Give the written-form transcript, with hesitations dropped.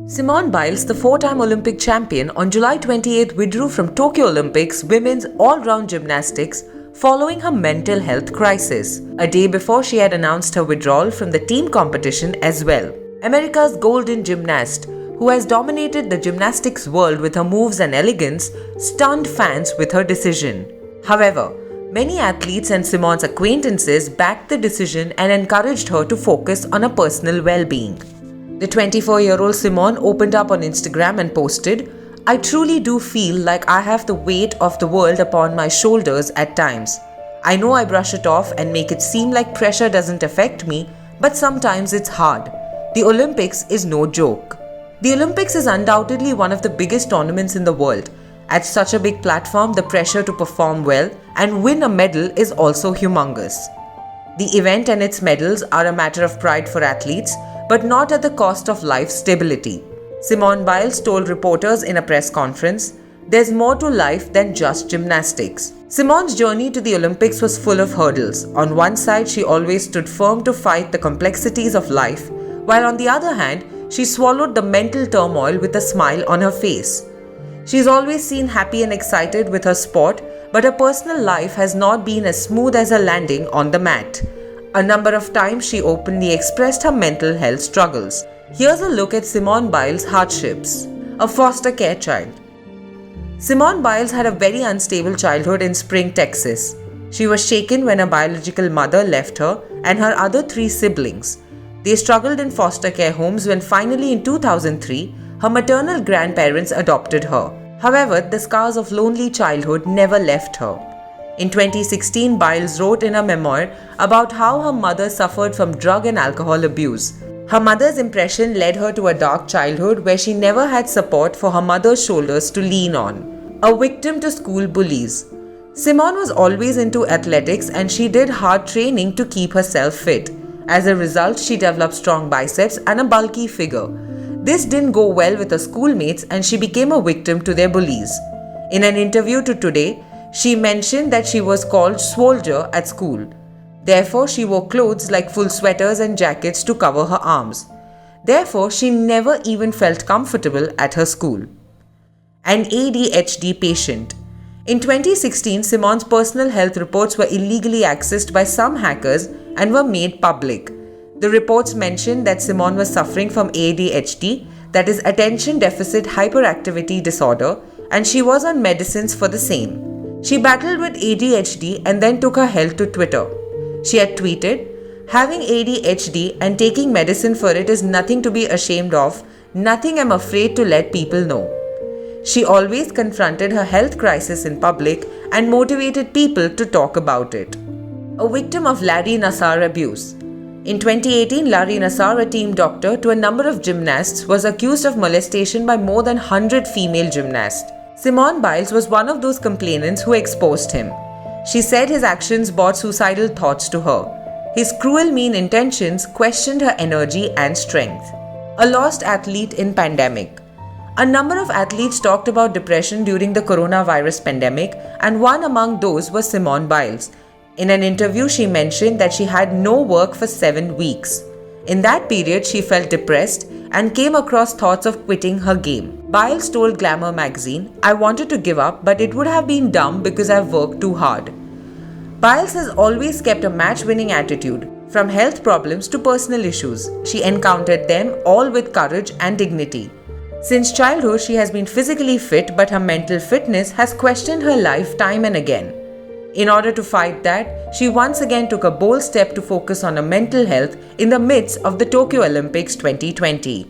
Simone Biles, the four-time Olympic champion, on July 28 withdrew from Tokyo Olympics women's all-round gymnastics following her mental health crisis, a day before she had announced her withdrawal from the team competition as well. America's golden gymnast, who has dominated the gymnastics world with her moves and elegance, stunned fans with her decision. However, many athletes and Simone's acquaintances backed the decision and encouraged her to focus on her personal well-being. The 24-year-old Simone opened up on Instagram and posted, "I truly do feel like I have the weight of the world upon my shoulders at times. I know I brush it off and make it seem like pressure doesn't affect me, but sometimes it's hard. The Olympics is no joke." The Olympics is undoubtedly one of the biggest tournaments in the world. At such a big platform, the pressure to perform well and win a medal is also humongous. The event and its medals are a matter of pride for athletes, but not at the cost of life stability. Simone Biles told reporters in a press conference, "There's more to life than just gymnastics." Simone's journey to the Olympics was full of hurdles. On one side, she always stood firm to fight the complexities of life, while on the other hand, she swallowed the mental turmoil with a smile on her face. She's always seen happy and excited with her sport, but her personal life has not been as smooth as her landing on the mat. A number of times she openly expressed her mental health struggles. Here's a look at Simone Biles' hardships. A foster care child. Simone Biles had a very unstable childhood in Spring, Texas. She was shaken when her biological mother left her and her other three siblings. They struggled in foster care homes when finally in 2003, her maternal grandparents adopted her. However, the scars of lonely childhood never left her. In 2016, Biles wrote in a memoir about how her mother suffered from drug and alcohol abuse. Her mother's impression led her to a dark childhood where she never had support for her mother's shoulders to lean on. A victim to school bullies. Simone was always into athletics and she did hard training to keep herself fit. As a result, she developed strong biceps and a bulky figure. This didn't go well with her schoolmates and she became a victim to their bullies. In an interview to Today, she mentioned that she was called "Swoldier" at school. Therefore, she wore clothes like full sweaters and jackets to cover her arms. Therefore, she never even felt comfortable at her school. An ADHD patient. In 2016, Simone's personal health reports were illegally accessed by some hackers and were made public. The reports mentioned that Simone was suffering from ADHD, that is Attention Deficit Hyperactivity Disorder, and she was on medicines for the same. She battled with ADHD and then took her health to Twitter. She had tweeted, "Having ADHD and taking medicine for it is nothing to be ashamed of, nothing I'm afraid to let people know." She always confronted her health crisis in public and motivated people to talk about it. A victim of Larry Nassar abuse. In 2018, Larry Nassar, a team doctor to a number of gymnasts, was accused of molestation by more than 100 female gymnasts. Simone Biles was one of those complainants who exposed him. She said his actions brought suicidal thoughts to her. His cruel, mean intentions questioned her energy and strength. A lost athlete in pandemic. A number of athletes talked about depression during the coronavirus pandemic, and one among those was Simone Biles. In an interview, she mentioned that she had no work for 7 weeks. In that period, she felt depressed and came across thoughts of quitting her game. Biles told Glamour magazine, "I wanted to give up, but it would have been dumb because I've worked too hard." Biles has always kept a match-winning attitude. From health problems to personal issues, she encountered them all with courage and dignity. Since childhood, she has been physically fit, but her mental fitness has questioned her life time and again. In order to fight that, she once again took a bold step to focus on her mental health in the midst of the Tokyo Olympics 2020.